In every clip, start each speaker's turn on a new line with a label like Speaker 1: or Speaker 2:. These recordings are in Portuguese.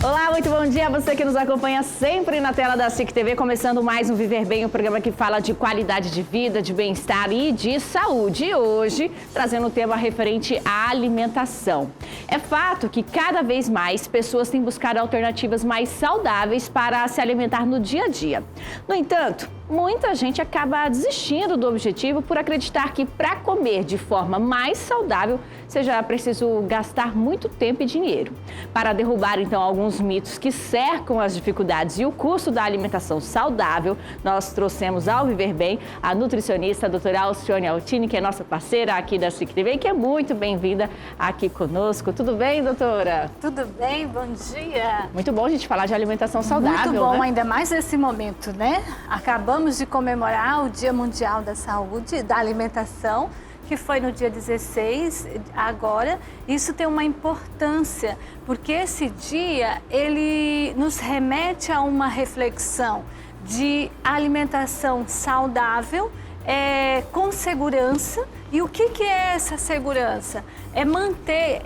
Speaker 1: Olá, muito bom dia a você que nos acompanha sempre na tela da SIC TV, começando mais um Viver Bem, um programa que fala de qualidade de vida, de bem-estar e de saúde. E hoje, trazendo um tema referente à alimentação. É fato que cada vez mais pessoas têm buscado alternativas mais saudáveis para se alimentar no dia a dia. No entanto, muita gente acaba desistindo do objetivo por acreditar que para comer de forma mais saudável seja preciso gastar muito tempo e dinheiro. Para derrubar então alguns mitos que cercam as dificuldades e o custo da alimentação saudável, nós trouxemos ao Viver Bem a nutricionista a doutora Alcione Altini, que é nossa parceira aqui da SIC TV, que é muito bem-vinda aqui conosco. Tudo bem, doutora?
Speaker 2: Tudo bem, bom dia.
Speaker 1: Muito bom a gente falar de alimentação saudável,
Speaker 2: Muito bom,
Speaker 1: né?
Speaker 2: Ainda mais nesse momento, né? Acabamos de comemorar o Dia Mundial da Saúde, da Alimentação, que foi no dia 16 agora. Isso tem uma importância, porque esse dia, ele nos remete a uma reflexão de alimentação saudável, com segurança. E o que é essa segurança? É manter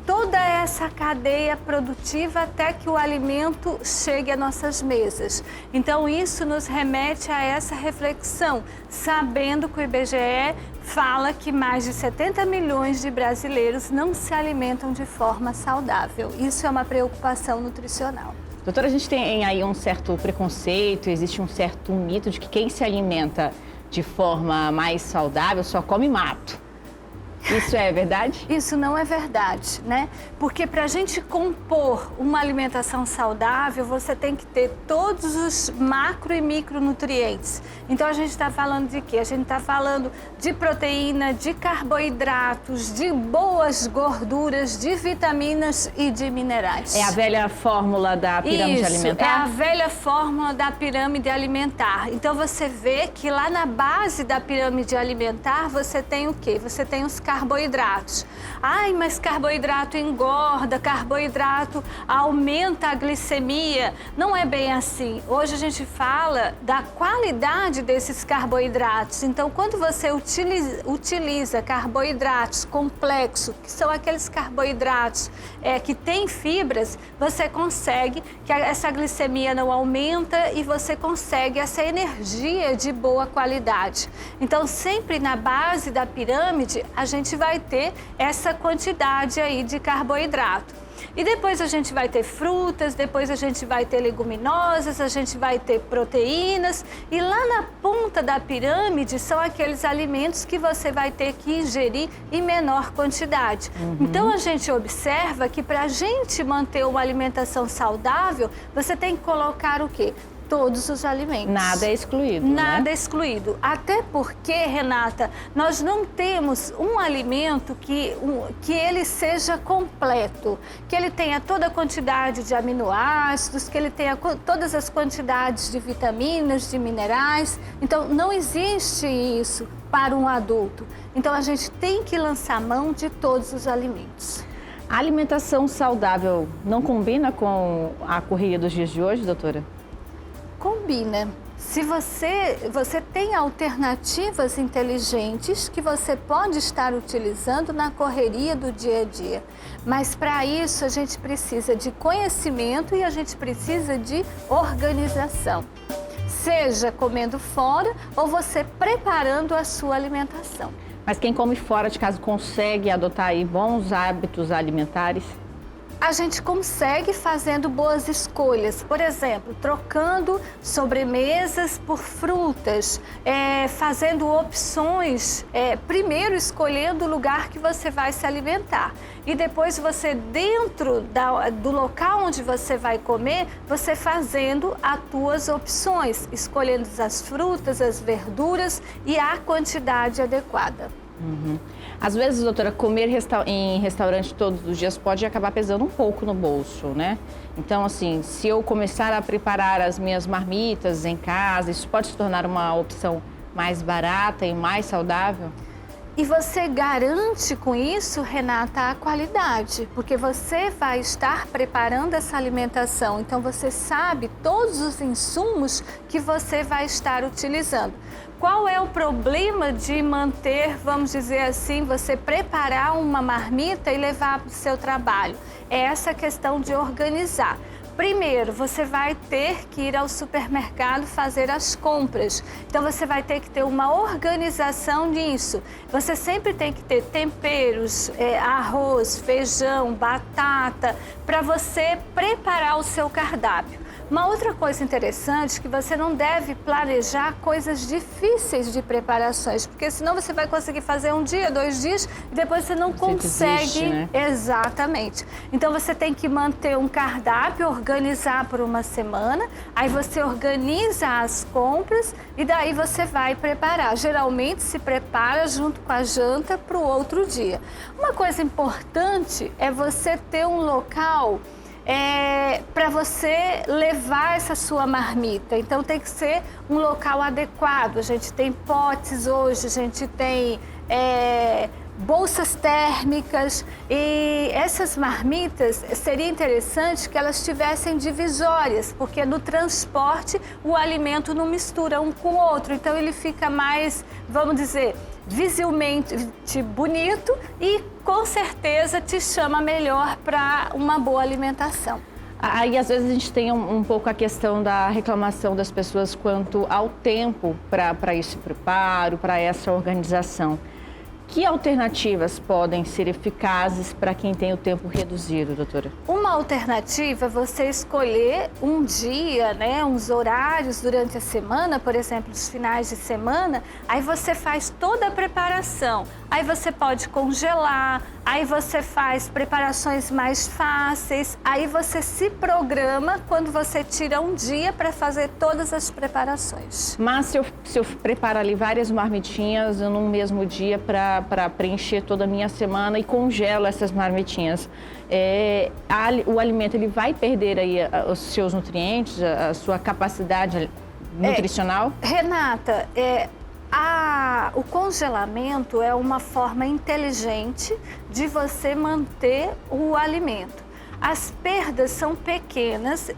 Speaker 2: toda essa cadeia produtiva até que o alimento chegue às nossas mesas. Então, isso nos remete a essa reflexão, sabendo que o IBGE fala que mais de 70 milhões de brasileiros não se alimentam de forma saudável. Isso é uma preocupação nutricional.
Speaker 1: Doutora, a gente tem aí um certo preconceito, existe um certo mito de que quem se alimenta de forma mais saudável só come mato. Isso é verdade?
Speaker 2: Isso não é verdade, né? Porque para a gente compor uma alimentação saudável, você tem que ter todos os macro e micronutrientes. Então a gente está falando de quê? A gente está falando de proteína, de carboidratos, de boas gorduras, de vitaminas e de minerais.
Speaker 1: É a velha fórmula da pirâmide alimentar?
Speaker 2: É a velha fórmula da pirâmide alimentar. Então você vê que lá na base da pirâmide alimentar você tem o quê? Você tem os carboidratos. Ai, mas carboidrato engorda, carboidrato aumenta a glicemia. Não é bem assim. Hoje a gente fala da qualidade desses carboidratos. Então, quando você utiliza carboidratos complexos, que são aqueles carboidratos que têm fibras, você consegue que essa glicemia não aumenta e você consegue essa energia de boa qualidade. Então, sempre na base da pirâmide, a gente vai ter essa quantidade aí de carboidrato. E depois a gente vai ter frutas, depois a gente vai ter leguminosas, a gente vai ter proteínas. E lá na ponta da pirâmide são aqueles alimentos que você vai ter que ingerir em menor quantidade. Então a gente observa que para a gente manter uma alimentação saudável, você tem que colocar o quê? Todos os alimentos.
Speaker 1: Nada é excluído,
Speaker 2: Nada
Speaker 1: né?
Speaker 2: é excluído. Até porque, Renata, nós não temos um alimento que ele seja completo, que ele tenha toda a quantidade de aminoácidos, que ele tenha todas as quantidades de vitaminas, de minerais. Então, não existe isso para um adulto. Então, a gente tem que lançar mão de todos os alimentos.
Speaker 1: A alimentação saudável não combina com a correria dos dias de hoje, doutora?
Speaker 2: Combina. Se você tem alternativas inteligentes que você pode estar utilizando na correria do dia a dia. Mas para isso a gente precisa de conhecimento e a gente precisa de organização. Seja comendo fora ou você preparando a sua alimentação.
Speaker 1: Mas quem come fora de casa consegue adotar aí bons hábitos alimentares?
Speaker 2: A gente consegue fazendo boas escolhas, por exemplo, trocando sobremesas por frutas, fazendo opções, primeiro escolhendo o lugar que você vai se alimentar e depois você dentro do local onde você vai comer, você fazendo as tuas opções, escolhendo as frutas, as verduras e a quantidade adequada.
Speaker 1: Às vezes, doutora, comer em restaurante todos os dias pode acabar pesando um pouco no bolso, né? Então, assim, se eu começar a preparar as minhas marmitas em casa, isso pode se tornar uma opção mais barata e mais saudável?
Speaker 2: E você garante com isso, Renata, a qualidade, porque você vai estar preparando essa alimentação. Então você sabe todos os insumos que você vai estar utilizando. Qual é o problema de manter, vamos dizer assim, você preparar uma marmita e levar para o seu trabalho? É essa questão de organizar. Primeiro, você vai ter que ir ao supermercado fazer as compras. Então, você vai ter que ter uma organização nisso. Você sempre tem que ter temperos, arroz, feijão, batata, para você preparar o seu cardápio. Uma outra coisa interessante é que você não deve planejar coisas difíceis de preparações, porque senão você vai conseguir fazer um dia, 2 dias e depois você não consegue.
Speaker 1: Desiste, né?
Speaker 2: Exatamente. Então você tem que manter um cardápio, organizar por uma semana, aí você organiza as compras e daí você vai preparar. Geralmente se prepara junto com a janta para o outro dia. Uma coisa importante é você ter um local para você levar essa sua marmita. Então tem que ser um local adequado. A gente tem potes hoje, a gente tem bolsas térmicas e essas marmitas seria interessante que elas tivessem divisórias, porque no transporte o alimento não mistura um com o outro, então ele fica mais, vamos dizer, visualmente bonito e com certeza te chama melhor para uma boa alimentação.
Speaker 1: Aí, às vezes, a gente tem um pouco a questão da reclamação das pessoas quanto ao tempo para esse preparo, para essa organização. Que alternativas podem ser eficazes para quem tem o tempo reduzido, doutora?
Speaker 2: Uma alternativa é você escolher um dia, uns horários durante a semana, por exemplo, os finais de semana, aí você faz toda a preparação. Aí você pode congelar, aí você faz preparações mais fáceis, aí você se programa quando você tira um dia para fazer todas as preparações.
Speaker 1: Mas se eu preparo ali várias marmitinhas num mesmo dia para preencher toda a minha semana e congelo essas marmitinhas, o alimento ele vai perder aí os seus nutrientes, a sua capacidade nutricional?
Speaker 2: Renata, o congelamento é uma forma inteligente de você manter o alimento. As perdas são pequenas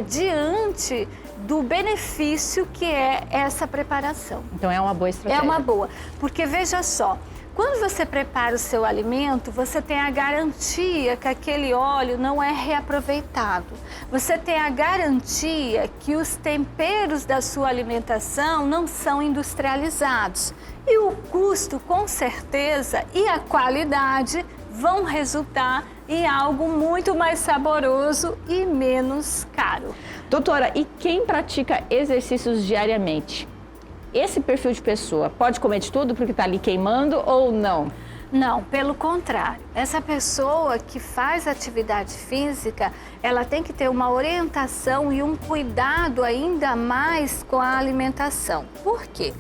Speaker 2: diante do benefício que é essa preparação.
Speaker 1: Então é uma boa estratégia.
Speaker 2: É uma boa, porque veja só, quando você prepara o seu alimento, você tem a garantia que aquele óleo não é reaproveitado. Você tem a garantia que os temperos da sua alimentação não são industrializados. E o custo, com certeza, e a qualidade vão resultar em algo muito mais saboroso e menos caro.
Speaker 1: Doutora, e quem pratica exercícios diariamente? Esse perfil de pessoa pode comer de tudo porque está ali queimando ou não?
Speaker 2: Não, pelo contrário. Essa pessoa que faz atividade física, ela tem que ter uma orientação e um cuidado ainda mais com a alimentação. Por quê?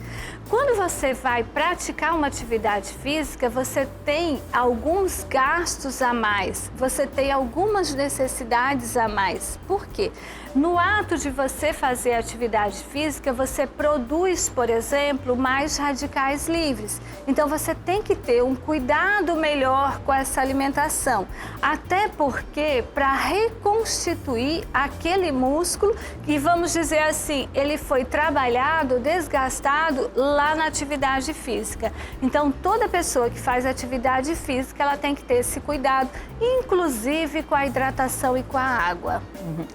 Speaker 2: Quando você vai praticar uma atividade física, você tem alguns gastos a mais, você tem algumas necessidades a mais. Por quê? No ato de você fazer atividade física, você produz, por exemplo, mais radicais livres. Então você tem que ter um cuidado melhor com essa alimentação. Até porque para reconstituir aquele músculo que, vamos dizer assim, ele foi trabalhado, desgastado lá na atividade física. Então toda pessoa que faz atividade física, ela tem que ter esse cuidado, inclusive com a hidratação e com a água.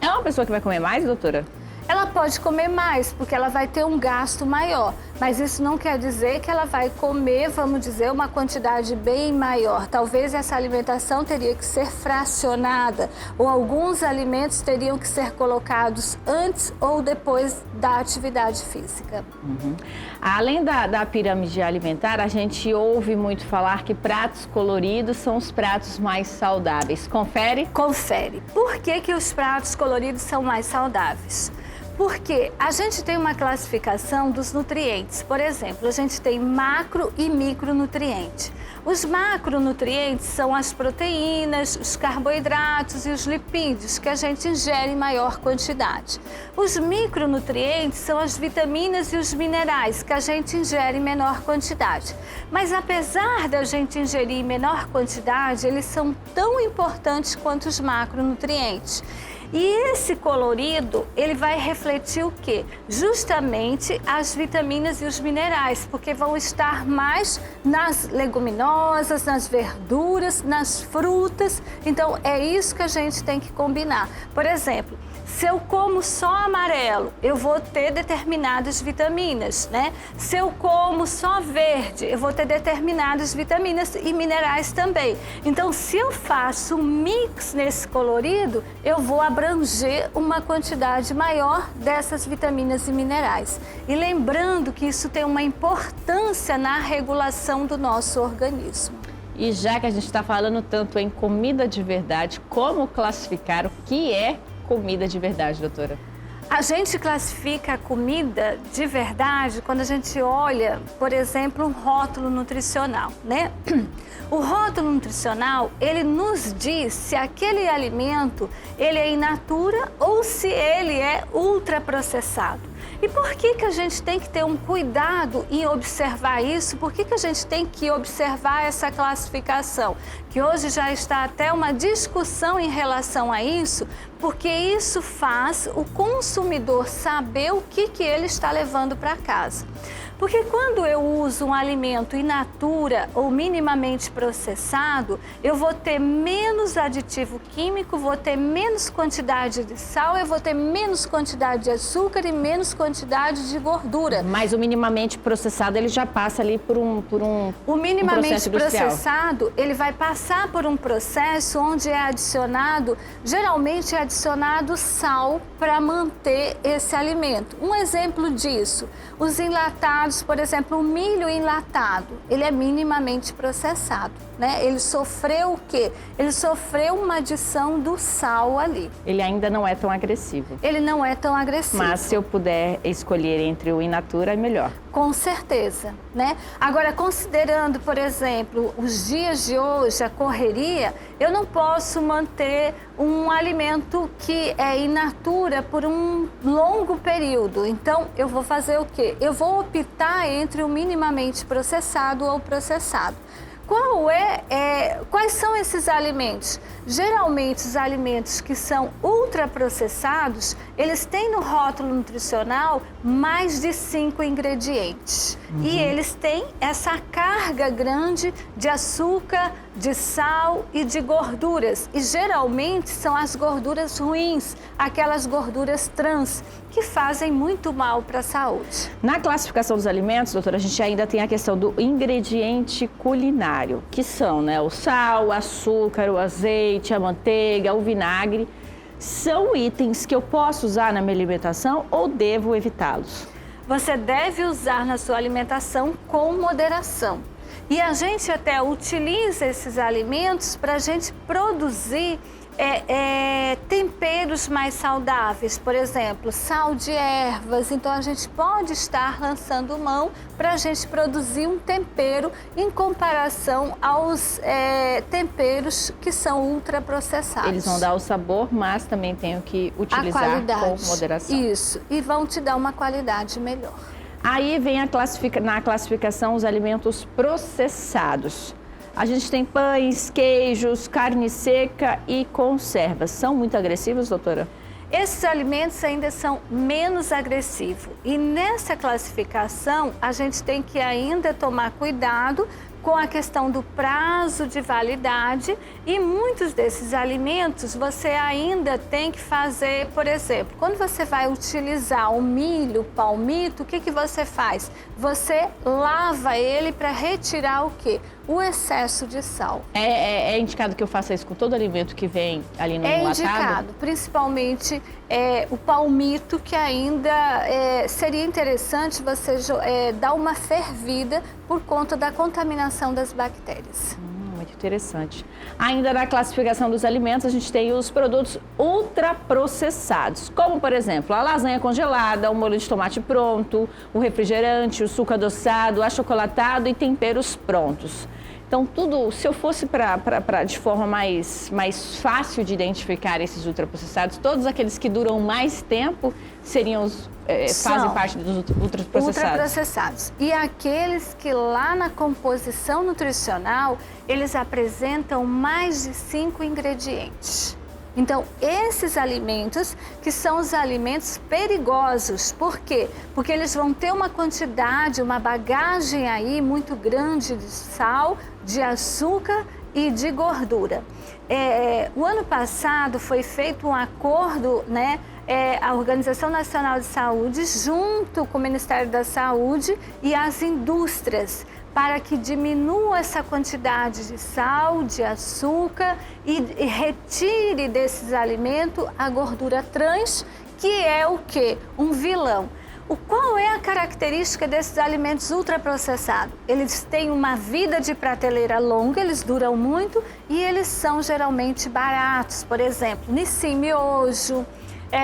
Speaker 1: É uma pessoa que vai comer mais, doutora?
Speaker 2: Ela pode comer mais, porque ela vai ter um gasto maior, mas isso não quer dizer que ela vai comer, vamos dizer, uma quantidade bem maior. Talvez essa alimentação teria que ser fracionada, ou alguns alimentos teriam que ser colocados antes ou depois da atividade física.
Speaker 1: Além da pirâmide alimentar, a gente ouve muito falar que pratos coloridos são os pratos mais saudáveis. Confere?
Speaker 2: Confere. Por que os pratos coloridos são mais saudáveis? Porque a gente tem uma classificação dos nutrientes. Por exemplo, a gente tem macro e micronutriente. Os macronutrientes são as proteínas, os carboidratos e os lipídios que a gente ingere em maior quantidade. Os micronutrientes são as vitaminas e os minerais que a gente ingere em menor quantidade. Mas apesar da gente ingerir em menor quantidade, eles são tão importantes quanto os macronutrientes. E esse colorido, ele vai refletir o quê? Justamente as vitaminas e os minerais, porque vão estar mais nas leguminosas, nas verduras, nas frutas. Então, é isso que a gente tem que combinar. Por exemplo, se eu como só amarelo, eu vou ter determinadas vitaminas, né? Se eu como só verde, eu vou ter determinadas vitaminas e minerais também. Então, se eu faço um mix nesse colorido, eu vou abranger uma quantidade maior dessas vitaminas e minerais. E lembrando que isso tem uma importância na regulação do nosso organismo.
Speaker 1: E já que a gente está falando tanto em comida de verdade, como classificar o que é comida de verdade, doutora?
Speaker 2: A gente classifica a comida de verdade quando a gente olha, por exemplo, um rótulo nutricional, né? O rótulo nutricional, ele nos diz se aquele alimento ele é in natura ou se ele é ultraprocessado. E por que a gente tem que ter um cuidado em observar isso? Por que a gente tem que observar essa classificação? Que hoje já está até uma discussão em relação a isso, porque isso faz o consumidor saber o que ele está levando para casa. Porque quando eu uso um alimento in natura ou minimamente processado, eu vou ter menos aditivo químico, vou ter menos quantidade de sal, eu vou ter menos quantidade de açúcar e menos quantidade de gordura.
Speaker 1: Mas o minimamente processado, ele já passa ali por um
Speaker 2: O minimamente
Speaker 1: processo industrial.
Speaker 2: processado, ele vai passar por um processo onde é adicionado, geralmente é adicionado sal para manter esse alimento. Um exemplo disso, os enlatados, por exemplo, o milho enlatado, ele é minimamente processado, né? Ele sofreu o quê? Ele sofreu uma adição do sal ali.
Speaker 1: Ele ainda não é tão agressivo.
Speaker 2: Ele não é tão agressivo.
Speaker 1: Mas se eu puder escolher entre o in natura, é melhor.
Speaker 2: Com certeza, né? Agora, considerando, por exemplo, os dias de hoje, a correria, eu não posso manter um alimento que é in natura por um longo período. Então, eu vou fazer o quê? Eu vou optar entre o minimamente processado ou processado. Quais são esses alimentos? Geralmente, os alimentos que são ultraprocessados, eles têm no rótulo nutricional mais de 5 ingredientes. E eles têm essa carga grande de açúcar, de sal e de gorduras. E geralmente são as gorduras ruins, aquelas gorduras trans, que fazem muito mal para a saúde.
Speaker 1: Na classificação dos alimentos, doutora, a gente ainda tem a questão do ingrediente culinário, que são, né, o sal, o açúcar, o azeite, a manteiga, o vinagre. São itens que eu posso usar na minha alimentação ou devo evitá-los?
Speaker 2: Você deve usar na sua alimentação com moderação. E a gente até utiliza esses alimentos para a gente produzir temperos mais saudáveis, por exemplo, sal de ervas. Então a gente pode estar lançando mão para a gente produzir um tempero em comparação aos temperos que são ultraprocessados.
Speaker 1: Eles vão dar o sabor, mas também tenho que utilizar com moderação.
Speaker 2: Isso, e vão te dar uma qualidade melhor.
Speaker 1: Aí vem na classificação os alimentos processados. A gente tem pães, queijos, carne seca e conservas. São muito agressivos, doutora?
Speaker 2: Esses alimentos ainda são menos agressivos. E nessa classificação, a gente tem que ainda tomar cuidado com a questão do prazo de validade, e muitos desses alimentos você ainda tem que fazer, por exemplo, quando você vai utilizar o milho, o palmito, o que você faz? Você lava ele para retirar o quê? O excesso de sal.
Speaker 1: É indicado que eu faça isso com todo alimento que vem ali no enlatado?
Speaker 2: É indicado, principalmente o palmito, que ainda seria interessante você dar uma fervida por conta da contaminação das bactérias.
Speaker 1: Muito interessante. Ainda na classificação dos alimentos, a gente tem os produtos ultraprocessados, como, por exemplo, a lasanha congelada, o molho de tomate pronto, o refrigerante, o suco adoçado, achocolatado e temperos prontos. Então, tudo, se eu fosse de forma mais fácil de identificar esses ultraprocessados, todos aqueles que duram mais tempo seriam fazem parte dos ultraprocessados.
Speaker 2: Ultraprocessados. E aqueles que lá na composição nutricional, eles apresentam mais de 5 ingredientes. Então, esses alimentos que são os alimentos perigosos. Por quê? Porque eles vão ter uma quantidade, uma bagagem aí muito grande de sal, de açúcar e de gordura. O ano passado foi feito um acordo, né? A Organização Nacional de Saúde, junto com o Ministério da Saúde e as indústrias, para que diminua essa quantidade de sal, de açúcar e retire desses alimentos a gordura trans, que é o quê? Um vilão. Qual é a característica desses alimentos ultraprocessados? Eles têm uma vida de prateleira longa, eles duram muito e eles são geralmente baratos. Por exemplo, Nissin Miojo,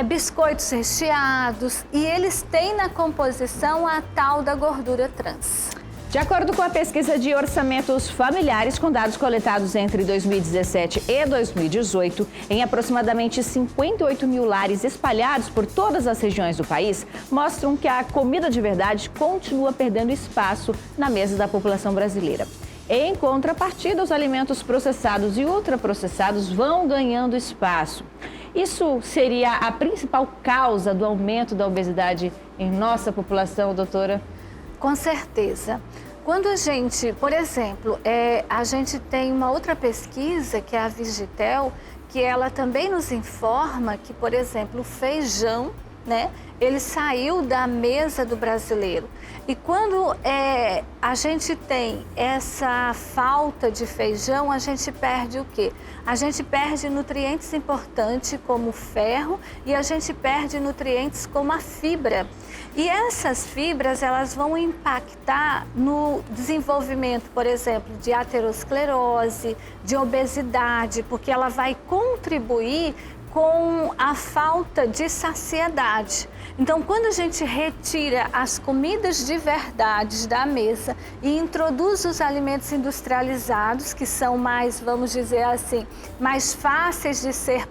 Speaker 2: biscoitos recheados, e eles têm na composição a tal da gordura trans.
Speaker 1: De acordo com a pesquisa de orçamentos familiares, com dados coletados entre 2017 e 2018, em aproximadamente 58 mil lares espalhados por todas as regiões do país, mostram que a comida de verdade continua perdendo espaço na mesa da população brasileira. Em contrapartida, os alimentos processados e ultraprocessados vão ganhando espaço. Isso seria a principal causa do aumento da obesidade em nossa população, doutora?
Speaker 2: Com certeza. Quando a gente, por exemplo, a gente tem uma outra pesquisa, que é a Vigitel, que ela também nos informa que, por exemplo, o feijão, né, ele saiu da mesa do brasileiro. E quando a gente tem essa falta de feijão, a gente perde o quê? A gente perde nutrientes importantes como o ferro e a gente perde nutrientes como a fibra. E essas fibras, elas vão impactar no desenvolvimento, por exemplo, de aterosclerose, de obesidade, porque ela vai contribuir com a falta de saciedade. Então, quando a gente retira as comidas de verdade da mesa e introduz os alimentos industrializados, que são mais, vamos dizer assim, mais fáceis de ser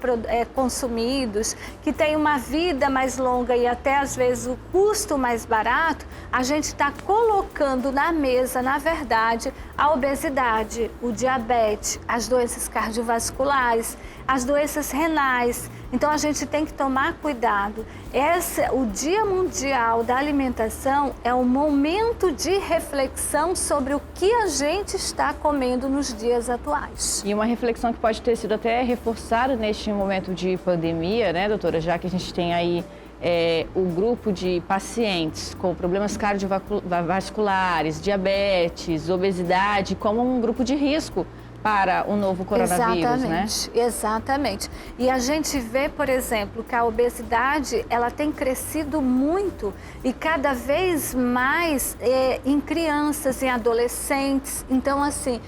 Speaker 2: consumidos, que têm uma vida mais longa e até às vezes o custo mais barato, a gente está colocando na mesa, na verdade, a obesidade, o diabetes, as doenças cardiovasculares, as doenças renais. Então, a gente tem que tomar cuidado. O Dia Mundial da Alimentação é um momento de reflexão sobre o que a gente está comendo nos dias atuais.
Speaker 1: E uma reflexão que pode ter sido até reforçada neste momento de pandemia, né, doutora? Já que a gente tem aí o grupo de pacientes com problemas cardiovasculares, diabetes, obesidade, como um grupo de risco para o novo coronavírus, né?
Speaker 2: Exatamente. E a gente vê, por exemplo, que a obesidade, ela tem crescido muito e cada vez mais em crianças, em adolescentes. Então, assim,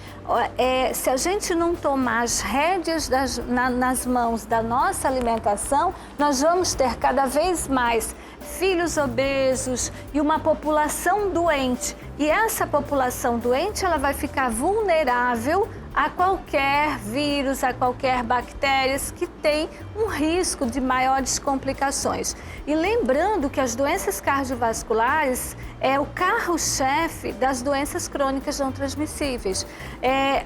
Speaker 2: se a gente não tomar as rédeas nas mãos da nossa alimentação, nós vamos ter cada vez mais filhos obesos e uma população doente. E essa população doente, ela vai ficar vulnerável a qualquer vírus, a qualquer bactérias que tem um risco de maiores complicações. E lembrando que as doenças cardiovasculares é o carro-chefe das doenças crônicas não transmissíveis.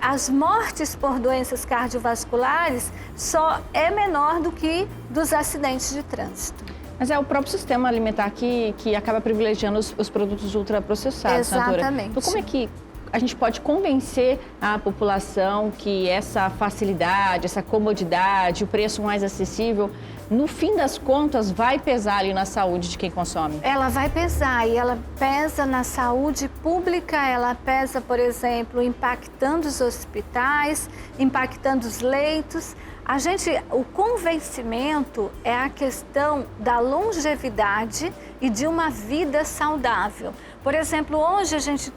Speaker 2: As mortes por doenças cardiovasculares só é menor do que dos acidentes de trânsito.
Speaker 1: Mas é o próprio sistema alimentar que acaba privilegiando os produtos ultraprocessados,
Speaker 2: exatamente.
Speaker 1: Doutora. Então, como é que a gente pode convencer a população que essa facilidade, essa comodidade, o preço mais acessível, no fim das contas, vai pesar ali na saúde de quem consome? Ela
Speaker 2: vai pesar e ela pesa na saúde pública, ela pesa, por exemplo, impactando os hospitais, impactando os leitos. O convencimento é a questão da longevidade e de uma vida saudável. Por exemplo, hoje a gente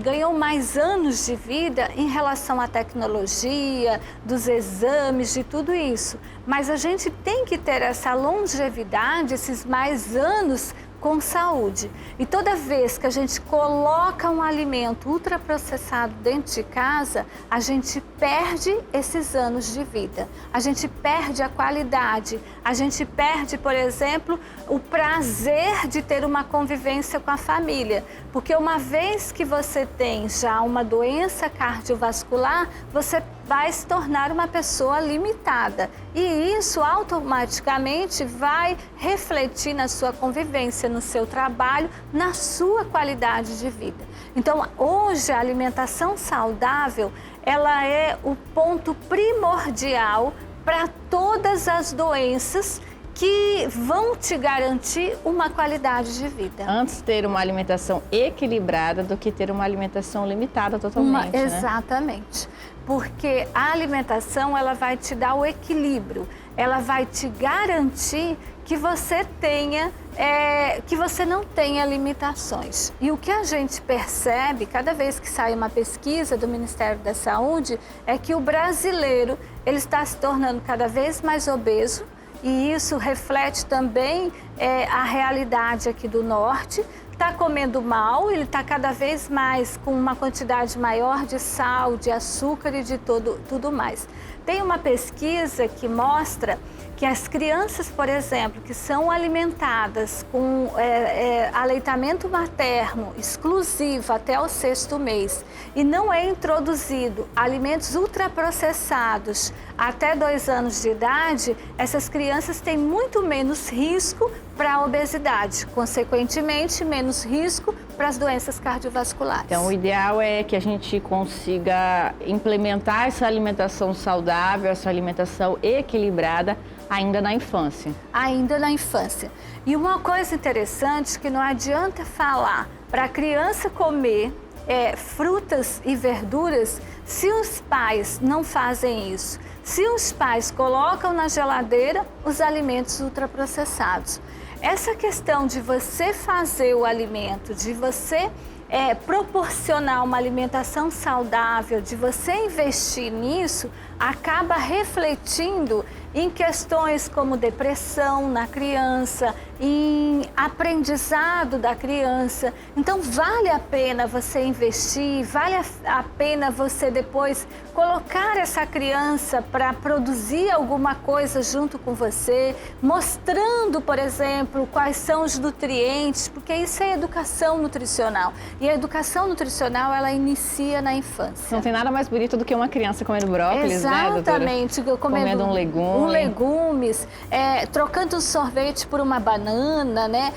Speaker 2: ganhou mais anos de vida em relação à tecnologia, dos exames, de tudo isso. Mas a gente tem que ter essa longevidade, esses mais anos, com saúde. E toda vez que a gente coloca um alimento ultraprocessado dentro de casa, a gente perde esses anos de vida. A gente perde a qualidade, a gente perde, por exemplo, o prazer de ter uma convivência com a família. Porque uma vez que você tem já uma doença cardiovascular, você vai se tornar uma pessoa limitada. E isso automaticamente vai refletir na sua convivência, no seu trabalho, na sua qualidade de vida. Então, hoje a alimentação saudável, ela é o ponto primordial para todas as doenças que vão te garantir uma qualidade de vida.
Speaker 1: Antes ter uma alimentação equilibrada do que ter uma alimentação limitada totalmente, né?
Speaker 2: Exatamente. Porque a alimentação, ela vai te dar o equilíbrio, ela vai te garantir que você tenha, que você não tenha limitações. E o que a gente percebe, cada vez que sai uma pesquisa do Ministério da Saúde, é que o brasileiro, ele está se tornando cada vez mais obeso, e isso reflete também a realidade aqui do norte. Está comendo mal, ele está cada vez mais com uma quantidade maior de sal, de açúcar e de tudo mais. Tem uma pesquisa que mostra que as crianças, por exemplo, que são alimentadas com aleitamento materno exclusivo até o 6º mês e não é introduzido alimentos ultraprocessados até 2 anos de idade, essas crianças têm muito menos risco para a obesidade, consequentemente, menos risco para as doenças cardiovasculares.
Speaker 1: Então, o ideal é que a gente consiga implementar essa alimentação saudável, essa alimentação equilibrada ainda na infância.
Speaker 2: Ainda na infância. E uma coisa interessante que não adianta falar para a criança comer frutas e verduras se os pais não fazem isso. Se os pais colocam na geladeira os alimentos ultraprocessados. Essa questão de você fazer o alimento, de você proporcionar uma alimentação saudável, de você investir nisso, acaba refletindo em questões como depressão na criança, em aprendizado da criança. Então, vale a pena você investir, vale a pena você depois colocar essa criança para produzir alguma coisa junto com você, mostrando, por exemplo, quais são os nutrientes, porque isso é educação nutricional. E a educação nutricional, ela inicia na infância.
Speaker 1: Não tem nada mais bonito do que uma criança comendo brócolis, né, doutora?
Speaker 2: Exatamente.
Speaker 1: Comendo um legume.
Speaker 2: Legumes, trocando um sorvete por uma banana, né?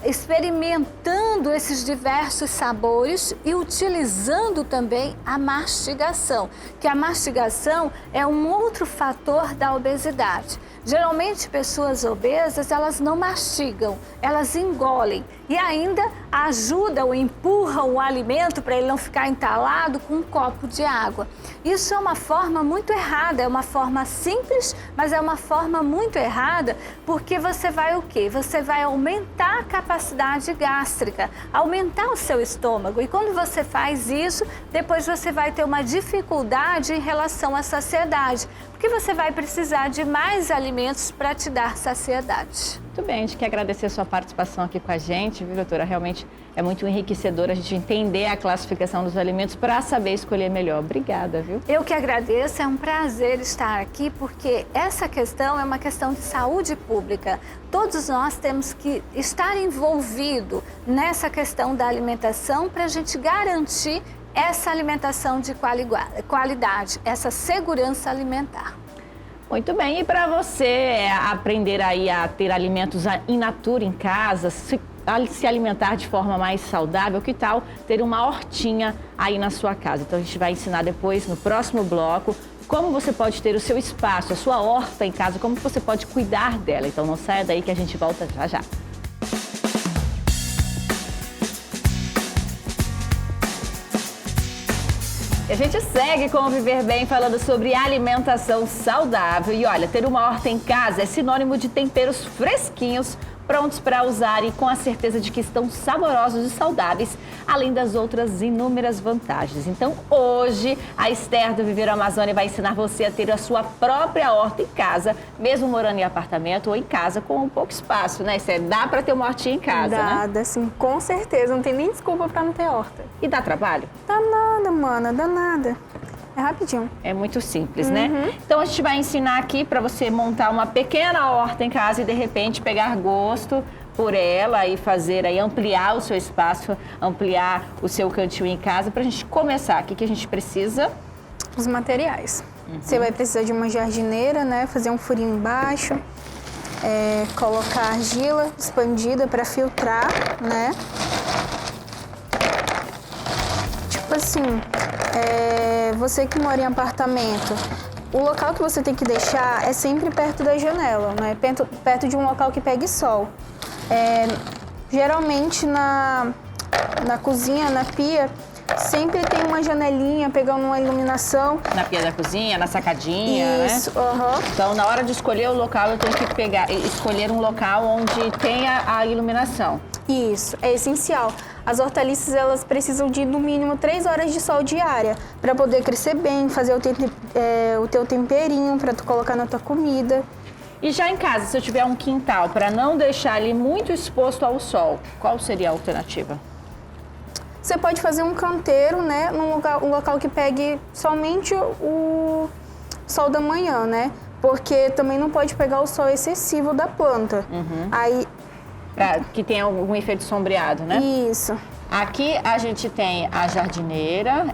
Speaker 2: Experimentando esses diversos sabores e utilizando também a mastigação, que a mastigação é um outro fator da obesidade. Geralmente, pessoas obesas, elas não mastigam, elas engolem e ainda ajudam ou empurram o alimento para ele não ficar entalado com um copo de água. Isso é uma forma muito errada, é uma forma simples, mas é uma forma muito errada, porque você vai o quê? Você vai aumentar a capacidade gástrica, aumentar o seu estômago. E quando você faz isso, depois você vai ter uma dificuldade em relação à saciedade, porque você vai precisar de mais alimentos para te dar saciedade.
Speaker 1: Muito bem, a gente quer agradecer a sua participação aqui com a gente, viu, doutora? Realmente é muito enriquecedor a gente entender a classificação dos alimentos para saber escolher melhor. Obrigada, viu?
Speaker 2: Eu que agradeço, é um prazer estar aqui, porque essa questão é uma questão de saúde pública. Todos nós temos que estar envolvidos nessa questão da alimentação para a gente garantir essa alimentação de qualidade, essa segurança alimentar.
Speaker 1: Muito bem, e para você aprender aí a ter alimentos in natura em casa, se alimentar de forma mais saudável, que tal ter uma hortinha aí na sua casa? Então a gente vai ensinar depois, no próximo bloco, como você pode ter o seu espaço, a sua horta em casa, como você pode cuidar dela. Então não saia daí que a gente volta já já. A gente segue com o Viver Bem falando sobre alimentação saudável. E olha, ter uma horta em casa é sinônimo de temperos fresquinhos prontos para usar e com a certeza de que estão saborosos e saudáveis, além das outras inúmeras vantagens. Então, hoje, a Esther do Viveiro Amazônia vai ensinar você a ter a sua própria horta em casa, mesmo morando em apartamento ou em casa com um pouco espaço, né, Esther? Dá para ter uma hortinha em casa, né?
Speaker 3: Dá sim, com certeza. Não tem nem desculpa para não ter horta.
Speaker 1: E dá trabalho?
Speaker 3: Dá nada, mana, dá nada. É rapidinho.
Speaker 1: É muito simples, né? Então a gente vai ensinar aqui para você montar uma pequena horta em casa e de repente pegar gosto por ela e fazer aí, ampliar o seu espaço, ampliar o seu cantinho em casa. Para a gente começar, o que a gente precisa?
Speaker 3: Os materiais. Você vai precisar de uma jardineira, né? Fazer um furinho embaixo, colocar argila expandida para filtrar, né? Tipo assim, você que mora em apartamento, o local que você tem que deixar é sempre perto da janela, né? Perto de um local que pegue sol. Geralmente na cozinha, na pia, sempre tem uma janelinha pegando uma iluminação.
Speaker 1: Na pia da cozinha, na sacadinha,
Speaker 3: Isso,
Speaker 1: né? Então, na hora de escolher o local, eu tenho que escolher um local onde tenha a iluminação.
Speaker 3: Isso, é essencial. As hortaliças, elas precisam de, no mínimo, 3 horas de sol diária para poder crescer bem, fazer o teu temperinho para tu colocar na tua comida.
Speaker 1: E já em casa, se eu tiver um quintal, para não deixar ele muito exposto ao sol, qual seria a alternativa?
Speaker 3: Você pode fazer um canteiro, né, um local que pegue somente o sol da manhã, né? Porque também não pode pegar o sol excessivo da planta. Aí...
Speaker 1: Que tenha algum efeito sombreado, né?
Speaker 3: Isso.
Speaker 1: Aqui a gente tem a jardineira.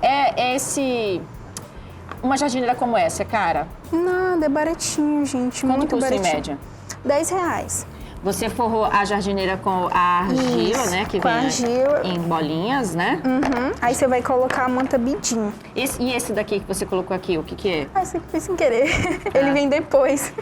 Speaker 1: Uma jardineira como essa, cara?
Speaker 3: Nada, é baratinho, gente.
Speaker 1: Quanto
Speaker 3: muito
Speaker 1: custa
Speaker 3: baratinho.
Speaker 1: em média?
Speaker 3: R$10.
Speaker 1: Você forrou a jardineira com a argila,
Speaker 3: Isso,
Speaker 1: né? Que
Speaker 3: com
Speaker 1: vem
Speaker 3: a argila.
Speaker 1: em bolinhas, né?
Speaker 3: Aí você vai colocar a manta bidim.
Speaker 1: E esse daqui que você colocou aqui, o que é?
Speaker 3: Ah, esse aqui foi sem querer. Ele vem depois.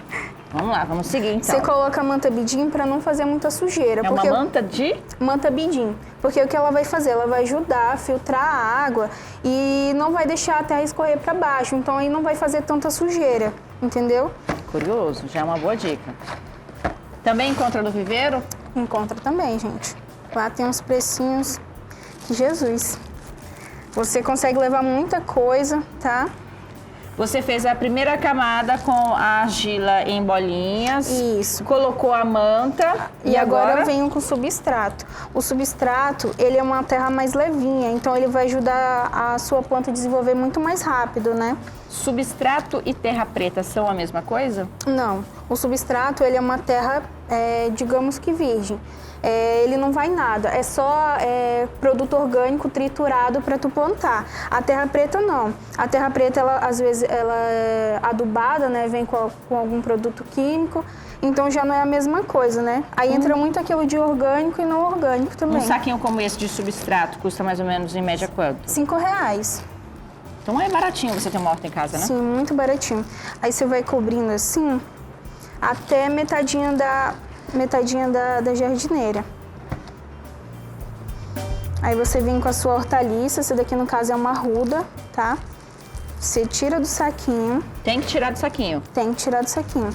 Speaker 1: Vamos lá, vamos seguir então.
Speaker 3: Você coloca a manta bidim para não fazer muita sujeira.
Speaker 1: É uma manta de?
Speaker 3: Manta bidim. Porque o que ela vai fazer? Ela vai ajudar a filtrar a água e não vai deixar a terra escorrer para baixo. Então aí não vai fazer tanta sujeira, entendeu?
Speaker 1: Curioso, já é uma boa dica. Também encontra no viveiro?
Speaker 3: Encontra também, gente. Lá tem uns precinhos que Jesus. Você consegue levar muita coisa, tá?
Speaker 1: Você fez a primeira camada com a argila em bolinhas.
Speaker 3: Isso.
Speaker 1: Colocou a manta.
Speaker 3: E agora eu venho com o substrato. O substrato, ele é uma terra mais levinha, então ele vai ajudar a sua planta a desenvolver muito mais rápido, né?
Speaker 1: Substrato e terra preta são a mesma coisa?
Speaker 3: Não. O substrato, ele é uma terra, digamos que virgem. Ele não vai nada, é só produto orgânico triturado para tu plantar. A terra preta não. A terra preta, às vezes, ela é adubada, né? Vem com algum produto químico, então já não é a mesma coisa, né? Aí entra muito aquilo de orgânico e não orgânico também.
Speaker 1: Um saquinho como esse de substrato custa mais ou menos, em média, quanto?
Speaker 3: R$5.
Speaker 1: Então é baratinho você ter uma horta em casa, né?
Speaker 3: Sim, muito baratinho. Aí você vai cobrindo assim, até metadinha da jardineira. Aí você vem com a sua hortaliça, essa daqui no caso é uma arruda, tá? Você tira do saquinho.
Speaker 1: Tem que tirar do saquinho.
Speaker 3: Tem que tirar do saquinho.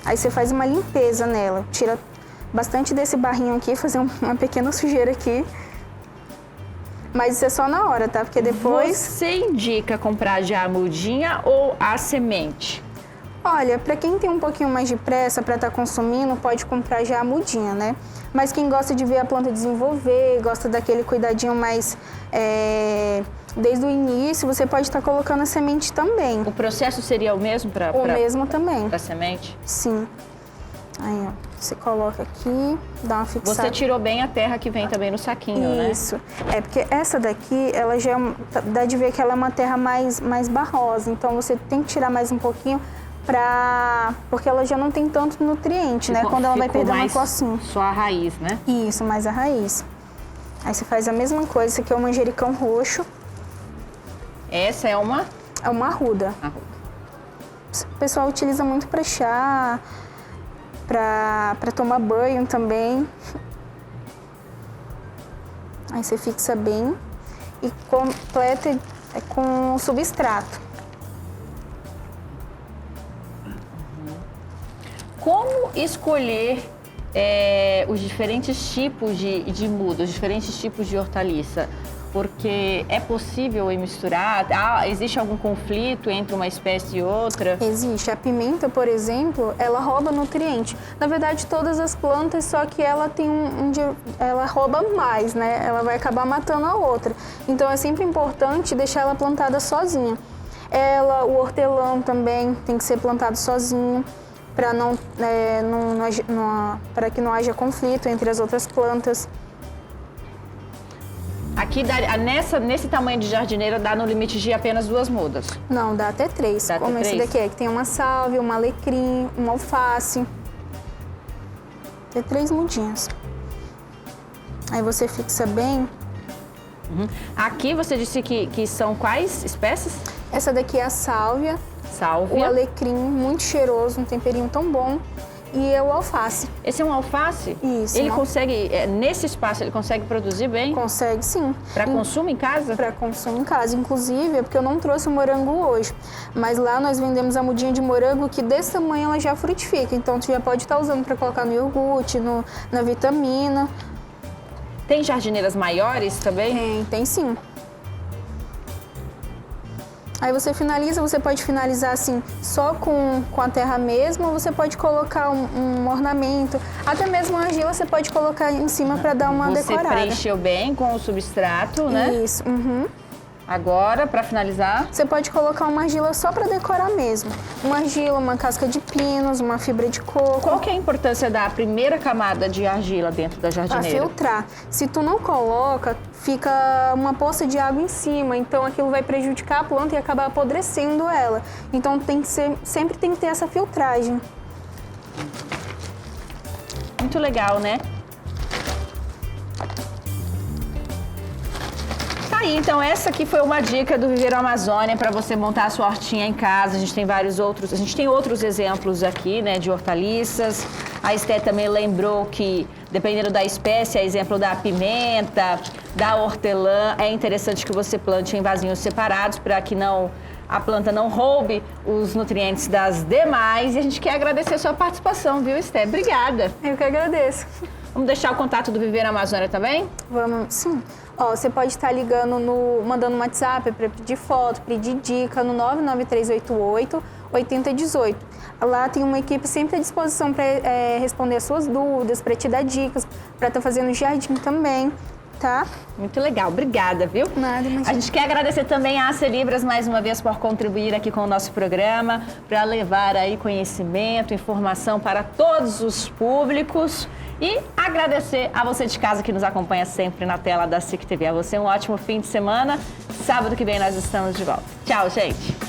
Speaker 3: Aí você faz uma limpeza nela, tira bastante desse barrinho aqui, fazer uma pequena sujeira aqui. Mas isso é só na hora, tá? Porque depois...
Speaker 1: Você indica comprar já a mudinha ou a semente?
Speaker 3: Olha, para quem tem um pouquinho mais de pressa para estar consumindo, pode comprar já a mudinha, né? Mas quem gosta de ver a planta desenvolver, gosta daquele cuidadinho mais desde o início, você pode estar colocando a semente também.
Speaker 1: O processo seria o mesmo para
Speaker 3: O mesmo também.
Speaker 1: a semente?
Speaker 3: Sim. Aí, ó, você coloca aqui, dá uma fixada.
Speaker 1: Você tirou bem a terra que vem também no saquinho, né?
Speaker 3: Isso. É porque essa daqui, ela já dá de ver que ela é uma terra mais barrosa. Então você tem que tirar mais um pouquinho porque ela já não tem tanto nutriente, né? Quando ela vai perdendo a cocinha.
Speaker 1: Só a raiz, né?
Speaker 3: Isso, mais a raiz. Aí você faz a mesma coisa. Esse aqui é o manjericão roxo.
Speaker 1: Essa é uma?
Speaker 3: É uma arruda.
Speaker 1: Arruda.
Speaker 3: O pessoal utiliza muito para chá, para tomar banho também. Aí você fixa bem e completa com substrato.
Speaker 1: Como escolher os diferentes tipos de muda, os diferentes tipos de hortaliça? Porque é possível misturar? Existe algum conflito entre uma espécie e outra?
Speaker 3: Existe. A pimenta, por exemplo, ela rouba nutriente. Na verdade, todas as plantas, só que ela tem ela rouba mais, né? Ela vai acabar matando a outra. Então, é sempre importante deixar ela plantada sozinha. O hortelã também tem que ser plantado sozinho, para que não haja conflito entre as outras plantas.
Speaker 1: Aqui, nesse tamanho de jardineira, dá no limite de apenas 2 mudas?
Speaker 3: Não, dá até 3.
Speaker 1: Dá até
Speaker 3: Como
Speaker 1: 3?
Speaker 3: esse daqui que tem uma sálvia, uma alecrim, uma alface. Tem 3 mudinhas. Aí você fixa bem.
Speaker 1: Aqui você disse que são quais espécies?
Speaker 3: Essa daqui é a sálvia.
Speaker 1: Sálvia.
Speaker 3: O alecrim, muito cheiroso, um temperinho tão bom. E é o alface.
Speaker 1: Esse é um alface?
Speaker 3: Isso.
Speaker 1: Ele consegue, nesse espaço, ele consegue produzir bem?
Speaker 3: Consegue, sim.
Speaker 1: Para consumo em casa?
Speaker 3: Para consumo em casa. Inclusive, é porque eu não trouxe o morango hoje. Mas lá nós vendemos a mudinha de morango que desse tamanho ela já frutifica. Então, tu já pode estar usando para colocar no iogurte, na vitamina.
Speaker 1: Tem jardineiras maiores também?
Speaker 3: Tem sim. Aí você finaliza, você pode finalizar assim só com a terra mesmo, ou você pode colocar um ornamento, até mesmo a argila você pode colocar em cima para dar uma decorada.
Speaker 1: Você preencheu bem com o substrato, né?
Speaker 3: Isso.
Speaker 1: Agora, para finalizar...
Speaker 3: Você pode colocar uma argila só para decorar mesmo. Uma argila, uma casca de pinos, uma fibra de coco.
Speaker 1: Qual que é a importância da primeira camada de argila dentro da jardineira?
Speaker 3: Para filtrar. Se tu não coloca, fica uma poça de água em cima, então aquilo vai prejudicar a planta e acabar apodrecendo ela. Então sempre tem que ter essa filtragem.
Speaker 1: Muito legal, né? Então essa aqui foi uma dica do Viveiro Amazônia para você montar a sua hortinha em casa. A gente tem outros exemplos aqui, né, de hortaliças. A Esté também lembrou que, dependendo da espécie, a exemplo da pimenta, da hortelã, é interessante que você plante em vasinhos separados para que a planta não roube os nutrientes das demais. E a gente quer agradecer a sua participação, viu, Esté? Obrigada.
Speaker 3: Eu que agradeço.
Speaker 1: Vamos deixar o contato do Viveiro Amazônia também?
Speaker 3: Vamos, sim. Você pode estar ligando, mandando um WhatsApp para pedir foto, pedir dica no 99388-8018. Lá tem uma equipe sempre à disposição para responder as suas dúvidas, para te dar dicas, para estar fazendo jardim também, tá?
Speaker 1: Muito legal, obrigada, viu?
Speaker 3: Nada, imagina.
Speaker 1: A gente quer agradecer também a Celibras mais uma vez por contribuir aqui com o nosso programa, para levar aí conhecimento, informação para todos os públicos. E agradecer a você de casa que nos acompanha sempre na tela da SIC TV. A você um ótimo fim de semana. Sábado que vem nós estamos de volta. Tchau, gente!